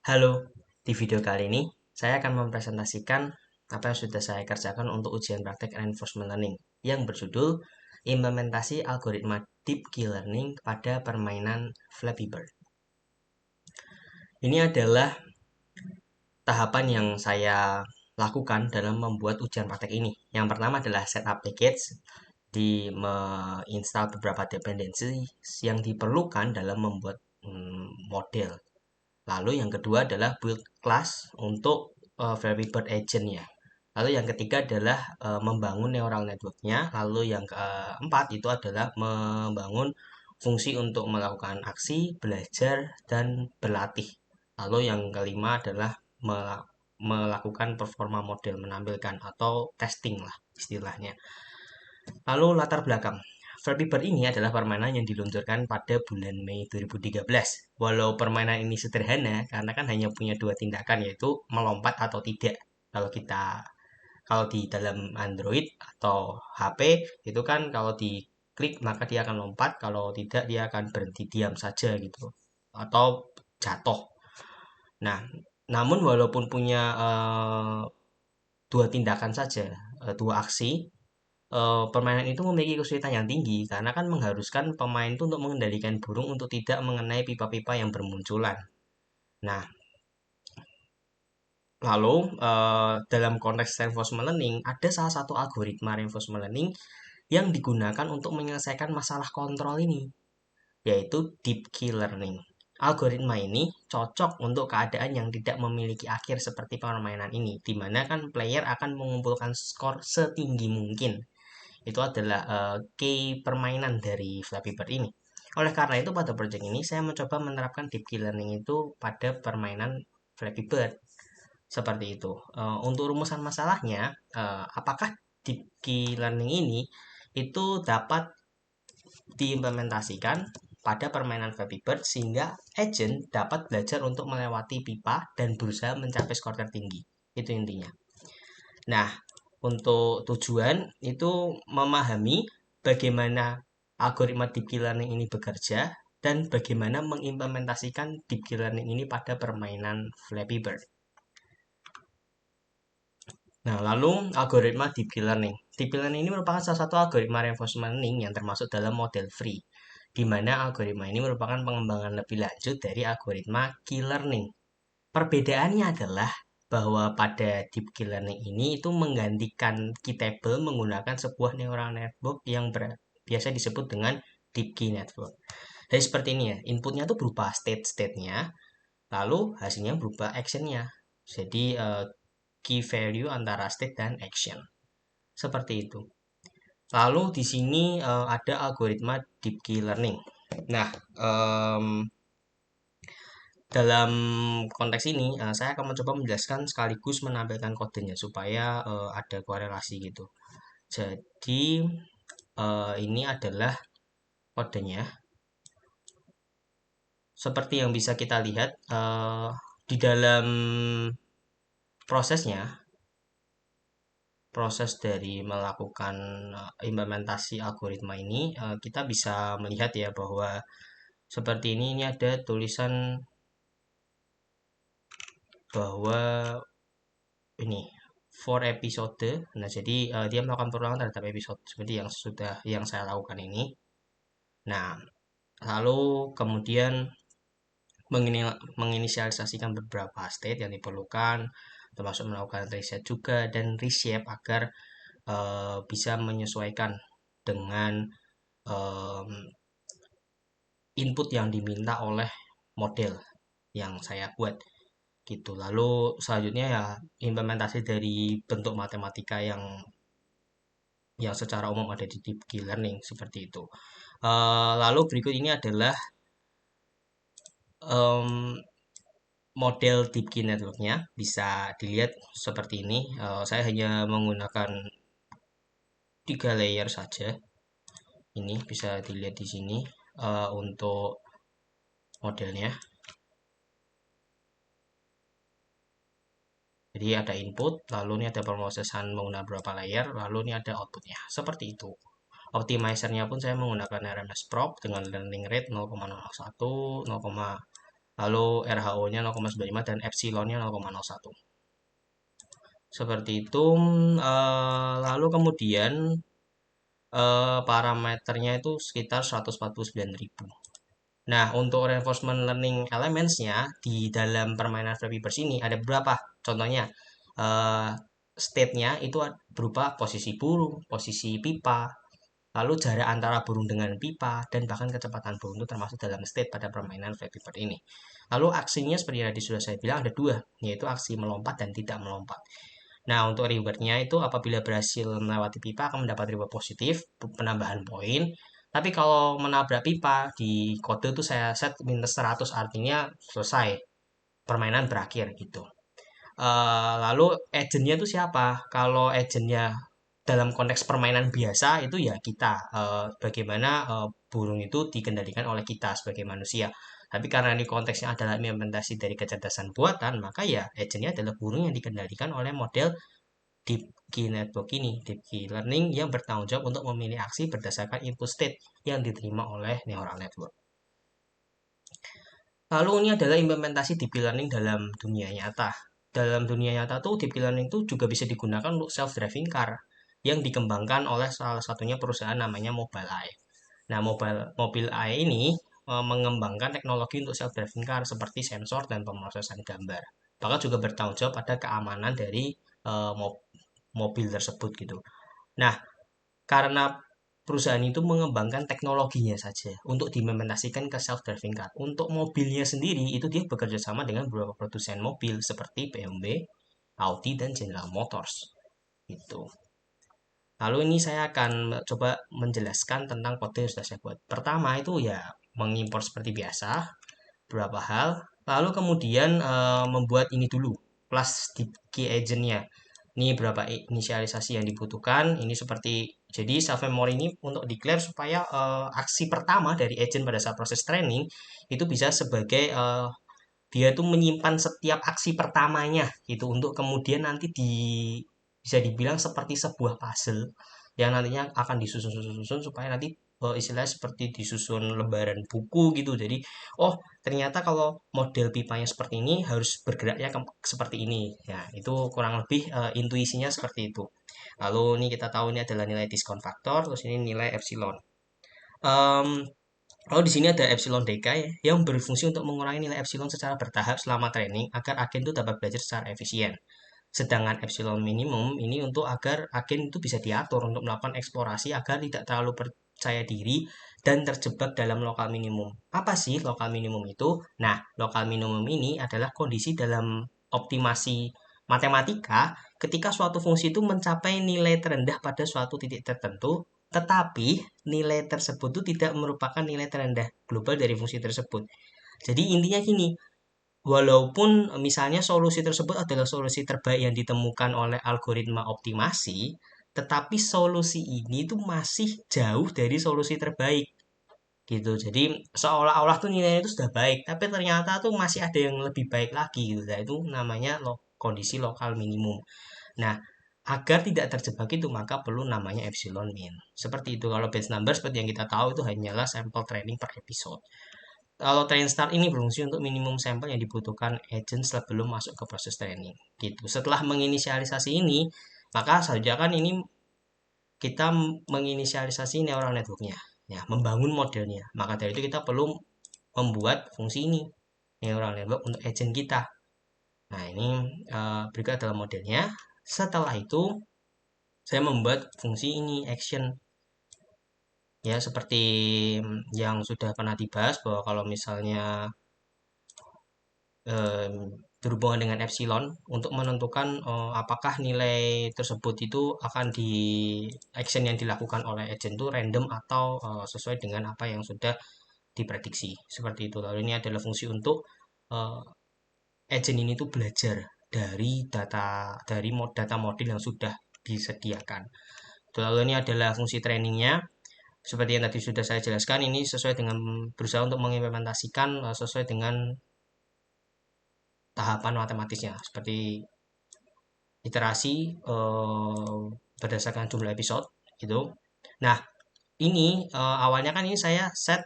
Halo, di video kali ini saya akan mempresentasikan apa yang sudah saya kerjakan untuk ujian praktek reinforcement learning yang berjudul Implementasi Algoritma Deep Key Learning pada Permainan Flappy Bird. Ini adalah tahapan yang saya lakukan dalam membuat ujian praktek ini. Yang pertama adalah setup package, di menginstal beberapa dependensi yang diperlukan dalam membuat model. Lalu yang kedua adalah build class untuk Flappy Bird agent-nya. Lalu yang ketiga adalah membangun neural network-nya. Lalu yang keempat itu adalah membangun fungsi untuk melakukan aksi, belajar, dan berlatih. Lalu yang kelima adalah melakukan performa model, menampilkan atau testing lah istilahnya. Lalu latar belakang. Flappy Bird ini adalah permainan yang diluncurkan pada bulan Mei 2013. Walau permainan ini sederhana, karena kan hanya punya dua tindakan, yaitu melompat atau tidak. Kalau di dalam Android atau HP, itu kan kalau diklik maka dia akan lompat, kalau tidak dia akan berhenti diam saja gitu. Atau jatuh. Nah, namun walaupun punya dua tindakan saja, dua aksi, permainan itu memiliki kesulitan yang tinggi karena kan mengharuskan pemain itu untuk mengendalikan burung untuk tidak mengenai pipa-pipa yang bermunculan. Nah, lalu dalam konteks reinforcement learning ada salah satu algoritma reinforcement learning yang digunakan untuk menyelesaikan masalah kontrol ini, yaitu deep key learning. Algoritma ini cocok untuk keadaan yang tidak memiliki akhir seperti permainan ini, di mana kan player akan mengumpulkan skor setinggi mungkin. Itu adalah key permainan dari Flappy Bird ini. Oleh karena itu pada project ini saya mencoba menerapkan deep key learning itu pada permainan Flappy Bird seperti itu. Untuk rumusan masalahnya, apakah deep key learning ini itu dapat diimplementasikan pada permainan Flappy Bird sehingga agent dapat belajar untuk melewati pipa dan berusaha mencapai skor tertinggi. Itu intinya. Nah, untuk tujuan itu memahami bagaimana algoritma deep key learning ini bekerja dan bagaimana mengimplementasikan deep key learning ini pada permainan Flappy Bird. Nah, lalu algoritma deep key learning. Deep key learning ini merupakan salah satu algoritma reinforcement learning yang termasuk dalam model free, di mana algoritma ini merupakan pengembangan lebih lanjut dari algoritma key learning. Perbedaannya adalah bahwa pada deep key learning ini itu menggantikan key table menggunakan sebuah neural network yang biasa disebut dengan deep key network. Jadi seperti ini ya, inputnya itu berupa state-nya, lalu hasilnya berupa actionnya. Jadi key value antara state dan action. Seperti itu. Lalu di sini ada algoritma deep key learning. Nah, dalam konteks ini saya akan mencoba menjelaskan sekaligus menampilkan kodenya supaya ada korelasi gitu. Jadi ini adalah kodenya. Seperti yang bisa kita lihat di dalam prosesnya, proses dari melakukan implementasi algoritma ini, kita bisa melihat ya bahwa seperti ini ada tulisan bahwa ini for episode. Nah, jadi dia melakukan perulangan terhadap episode seperti yang saya lakukan ini. Nah, lalu kemudian menginisialisasikan beberapa state yang diperlukan, termasuk melakukan reset juga dan reshape agar bisa menyesuaikan dengan um, input yang diminta oleh model yang saya buat gitu. Lalu selanjutnya ya implementasi dari bentuk matematika yang secara umum ada di deep key learning seperti itu. Lalu berikut ini adalah um, model deep key networknya, bisa dilihat seperti ini. Saya hanya menggunakan 3 layer saja. Ini bisa dilihat di sini untuk modelnya. Jadi ada input, lalu ini ada pemrosesan menggunakan beberapa layer, lalu ini ada outputnya. Seperti itu. Optimizernya pun saya menggunakan RMS Prop dengan learning rate 0,01, lalu RHO-nya 0,95 dan epsilonnya 0,01. Seperti itu. Lalu kemudian parameternya itu sekitar 149.000. Nah, untuk reinforcement learning elements-nya di dalam permainan Flappy Bird ini ada beberapa. Contohnya, eh, state-nya itu berupa posisi burung, posisi pipa, lalu jarak antara burung dengan pipa, dan bahkan kecepatan burung itu termasuk dalam state pada permainan Flappy Bird ini. Lalu aksinya seperti yang tadi sudah saya bilang ada dua, yaitu aksi melompat dan tidak melompat. Nah, untuk rewardnya itu apabila berhasil melewati pipa akan mendapat reward positif, penambahan poin. Tapi kalau menabrak pipa di kode itu saya set minus 100, artinya selesai, permainan berakhir gitu. Lalu agentnya itu siapa? Kalau agentnya dalam konteks permainan biasa itu ya kita, bagaimana burung itu dikendalikan oleh kita sebagai manusia. Tapi karena ini konteksnya adalah implementasi dari kecerdasan buatan, maka ya agentnya adalah burung yang dikendalikan oleh model Deep Key Network ini, Deep Key Learning yang bertanggung jawab untuk memilih aksi berdasarkan input state yang diterima oleh neural network. Lalu ini adalah implementasi deep learning dalam dunia nyata. Dalam dunia nyata tuh deep learning itu juga bisa digunakan untuk self-driving car yang dikembangkan oleh salah satunya perusahaan namanya Mobileye. Nah, Mobileye ini mengembangkan teknologi untuk self-driving car seperti sensor dan pemrosesan gambar. Bahkan juga bertanggung jawab pada keamanan dari mobil tersebut gitu. Nah, karena perusahaan itu mengembangkan teknologinya saja untuk diimplementasikan ke self-driving car. Untuk mobilnya sendiri itu dia bekerja sama dengan beberapa produsen mobil seperti BMW, Audi, dan General Motors. Gitu. Lalu ini saya akan coba menjelaskan tentang kode yang sudah saya buat. Pertama itu ya mengimpor seperti biasa beberapa hal. Lalu kemudian membuat ini dulu, plus di key agent-nya. Ini berapa inisialisasi yang dibutuhkan. Ini seperti jadi self memory ini untuk declare supaya aksi pertama dari agent pada saat proses training itu bisa sebagai dia itu menyimpan setiap aksi pertamanya gitu untuk kemudian nanti bisa dibilang seperti sebuah puzzle yang nantinya akan disusun-susun supaya nanti istilahnya seperti disusun lembaran buku gitu. Jadi, oh ternyata kalau model pipanya seperti ini harus bergeraknya seperti ini. Ya, itu kurang lebih intuisinya seperti itu. Lalu ini kita tahu ini adalah nilai diskon faktor, terus ini nilai epsilon. Em, Lalu di sini ada epsilon decay yang berfungsi untuk mengurangi nilai epsilon secara bertahap selama training agar agen itu dapat belajar secara efisien. Sedangkan epsilon minimum ini untuk agar agen itu bisa diatur untuk melakukan eksplorasi agar tidak terlalu percaya diri dan terjebak dalam lokal minimum. Apa sih lokal minimum itu? Nah, lokal minimum ini adalah kondisi dalam optimasi matematika ketika suatu fungsi itu mencapai nilai terendah pada suatu titik tertentu, tetapi nilai tersebut itu tidak merupakan nilai terendah global dari fungsi tersebut. Jadi intinya gini, walaupun misalnya solusi tersebut adalah solusi terbaik yang ditemukan oleh algoritma optimasi, tetapi solusi ini tuh masih jauh dari solusi terbaik gitu. Jadi seolah-olah tuh nilainya itu sudah baik, tapi ternyata tuh masih ada yang lebih baik lagi gitu. Nah, itu namanya kondisi lokal minimum. Nah, agar tidak terjebak itu maka perlu namanya epsilon min. Seperti itu. Kalau batch number seperti yang kita tahu itu hanyalah sampel training per episode. Kalau train start ini berfungsi untuk minimum sampel yang dibutuhkan agent sebelum masuk ke proses training. Gitu. Setelah menginisialisasi ini, maka selanjutnya kan ini kita menginisialisasi neural networknya, ya, membangun modelnya. Maka dari itu kita perlu membuat fungsi ini, neural network untuk agent kita. Nah, ini berikut adalah modelnya. Setelah itu, saya membuat fungsi ini, action. Ya, seperti yang sudah pernah dibahas bahwa kalau misalnya berhubungan dengan epsilon untuk menentukan apakah nilai tersebut itu akan di action yang dilakukan oleh agent itu random atau sesuai dengan apa yang sudah diprediksi seperti itu. Lalu ini adalah fungsi untuk uh, agent ini tuh belajar dari data model yang sudah disediakan. Lalu ini adalah fungsi trainingnya. Seperti yang tadi sudah saya jelaskan, ini sesuai dengan berusaha untuk mengimplementasikan sesuai dengan tahapan matematisnya seperti iterasi berdasarkan jumlah episode gitu. Nah, ini awalnya kan ini saya set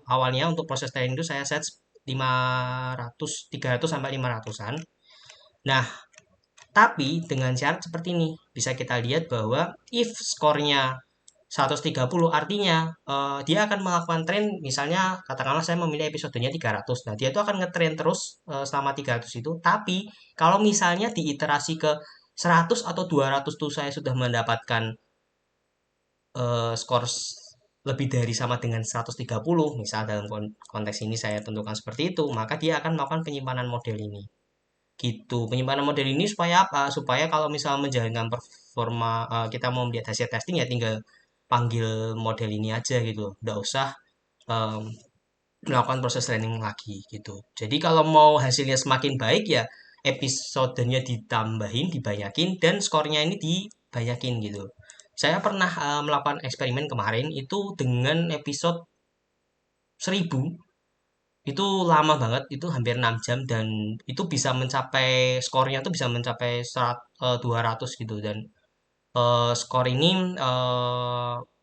awalnya untuk proses training itu saya set 300 sampai 500-an. Nah, tapi dengan syarat seperti ini, bisa kita lihat bahwa if skornya 130 artinya dia akan melakukan tren, misalnya katakanlah saya memilih episodenya 300. Nah, dia itu akan ngetren terus selama 300 itu. Tapi kalau misalnya diiterasi ke 100 atau 200 tuh saya sudah mendapatkan skor lebih dari sama dengan 130, misal dalam konteks ini saya tentukan seperti itu, maka dia akan melakukan penyimpanan model ini. Gitu. Penyimpanan model ini supaya apa? Supaya kalau misal menjalankan performa kita mau melihat hasil testing ya tinggal panggil model ini aja gitu. Nggak usah em, melakukan proses training lagi gitu. Jadi kalau mau hasilnya semakin baik ya episodenya ditambahin, dibanyakin dan skornya ini dibanyakin gitu. Saya pernah melakukan eksperimen kemarin itu dengan episode 1000 itu lama banget, itu hampir 6 jam dan itu bisa mencapai skornya tuh bisa mencapai 200 gitu dan skor ini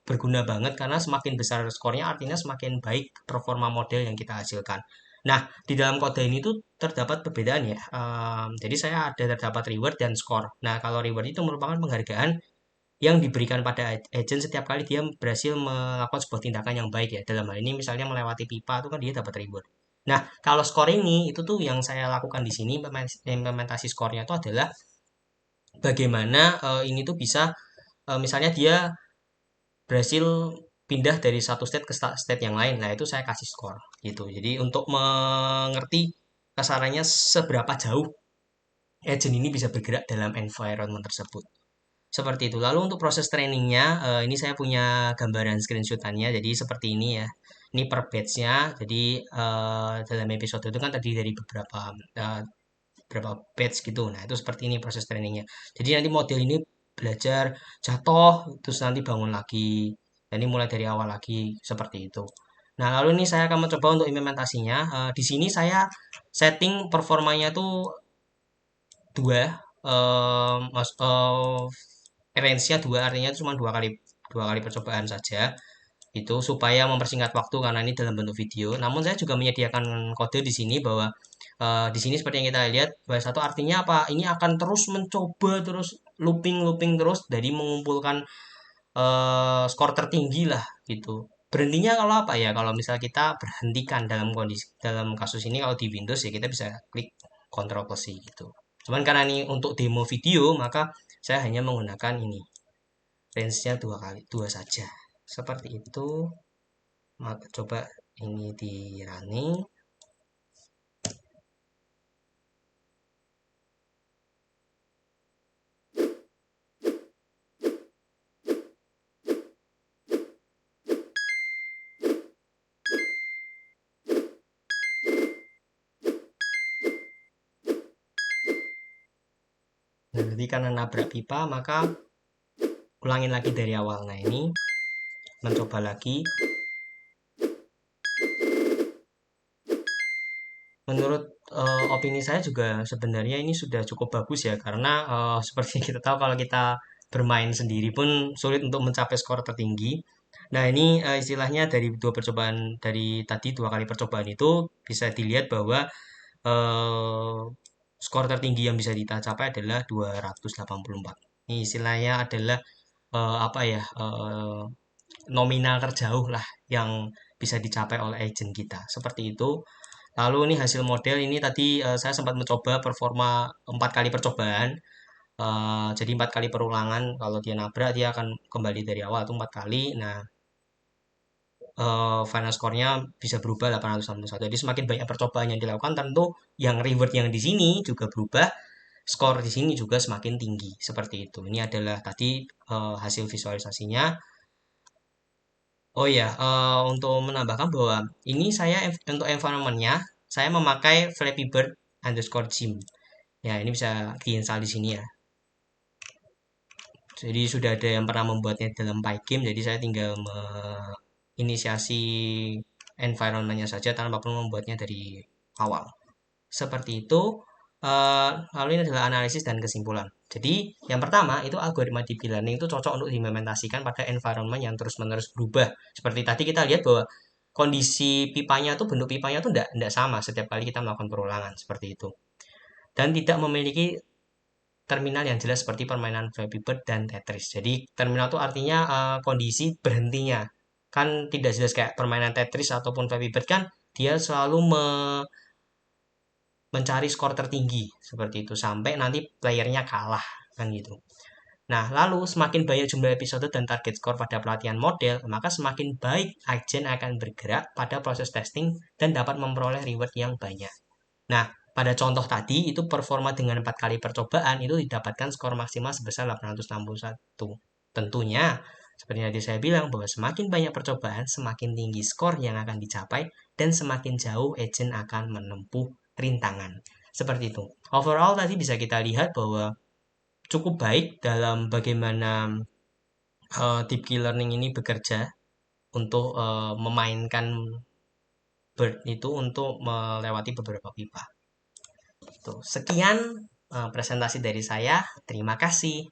berguna banget karena semakin besar skornya artinya semakin baik performa model yang kita hasilkan. Nah, di dalam kode ini tuh terdapat perbedaan ya. Jadi saya ada terdapat reward dan skor. Nah, kalau reward itu merupakan penghargaan yang diberikan pada agent setiap kali dia berhasil melakukan sebuah tindakan yang baik ya. Dalam hal ini misalnya melewati pipa itu kan dia dapat reward. Nah, kalau skor ini itu tuh yang saya lakukan di sini implementasi skornya itu adalah bagaimana ini tuh bisa misalnya dia berhasil pindah dari satu state ke state yang lain. Nah, itu saya kasih skor gitu. Jadi untuk mengerti kasarannya seberapa jauh agent ini bisa bergerak dalam environment tersebut. Seperti itu. Lalu untuk proses trainingnya, ini saya punya gambaran screenshotannya. Jadi seperti ini ya. Ini per batch-nya. Jadi dalam episode itu kan tadi dari beberapa batch gitu. Nah itu seperti ini proses trainingnya. Jadi nanti model ini belajar jatuh, terus nanti bangun lagi. Dan ini mulai dari awal lagi seperti itu. Nah lalu ini saya akan mencoba untuk implementasinya. Di sini saya setting performanya tuh dua, range-nya dua artinya cuma dua kali percobaan saja itu supaya mempersingkat waktu karena ini dalam bentuk video. Namun saya juga menyediakan kode di sini bahwa di sini seperti yang kita lihat bahwa satu artinya apa? Ini akan terus mencoba terus looping looping terus dari mengumpulkan skor tertinggi lah gitu. Berhentinya kalau apa ya? Kalau misal kita berhentikan dalam kasus ini kalau di Windows ya kita bisa klik Ctrl plus C gitu. Cuman karena ini untuk demo video maka saya hanya menggunakan ini range-nya dua saja. Seperti itu. Maka coba ini di running. Nah, jadi karena nabrak pipa maka ulangin lagi dari awal. Nah, ini mencoba lagi. Menurut opini saya juga sebenarnya ini sudah cukup bagus ya karena seperti kita tahu kalau kita bermain sendiri pun sulit untuk mencapai skor tertinggi. Nah, ini istilahnya dari dua percobaan dari tadi dua kali percobaan itu bisa dilihat bahwa eh, skor tertinggi yang bisa kita capai adalah 284. Ini istilahnya adalah apa ya nominal terjauh lah yang bisa dicapai oleh agent kita. Seperti itu. Lalu ini hasil model ini tadi saya sempat mencoba performa 4 kali percobaan. Jadi 4 kali perulangan. Kalau dia nabrak dia akan kembali dari awal itu 4 kali. Nah final skornya bisa berubah 861. Jadi semakin banyak percobaan yang dilakukan tentu yang reward yang di sini juga berubah. Skor di sini juga semakin tinggi. Seperti itu. Ini adalah tadi hasil visualisasinya. Oh ya, untuk menambahkan bahwa ini saya untuk environment-nya saya memakai Flappy Bird underscore gym. Ya, ini bisa diinstal di sini ya. Jadi sudah ada yang pernah membuatnya dalam Pygame, jadi saya tinggal menginisiasi environment-nya saja tanpa perlu membuatnya dari awal. Seperti itu. Lalu ini adalah analisis dan kesimpulan. Jadi yang pertama itu algoritma deep learning itu cocok untuk diimplementasikan pada environment yang terus-menerus berubah. Seperti tadi kita lihat bahwa kondisi pipanya tuh, bentuk pipanya tuh enggak sama setiap kali kita melakukan perulangan seperti itu. Dan tidak memiliki terminal yang jelas seperti permainan Flappy Bird dan Tetris. Jadi terminal itu artinya kondisi berhentinya. Kan tidak jelas kayak permainan Tetris ataupun Flappy Bird kan dia selalu mencari skor tertinggi seperti itu sampai nanti playernya kalah kan gitu. Nah, lalu semakin banyak jumlah episode dan target skor pada pelatihan model, maka semakin baik agen akan bergerak pada proses testing dan dapat memperoleh reward yang banyak. Nah, pada contoh tadi itu performa dengan 4 kali percobaan itu didapatkan skor maksimal sebesar 861. Tentunya, seperti yang tadi saya bilang bahwa semakin banyak percobaan, semakin tinggi skor yang akan dicapai dan semakin jauh agent akan menempuh rintangan. Seperti itu. Overall tadi bisa kita lihat bahwa cukup baik dalam bagaimana deep key learning ini bekerja untuk memainkan bird itu untuk melewati beberapa pipa. Tuh, sekian presentasi dari saya. Terima kasih.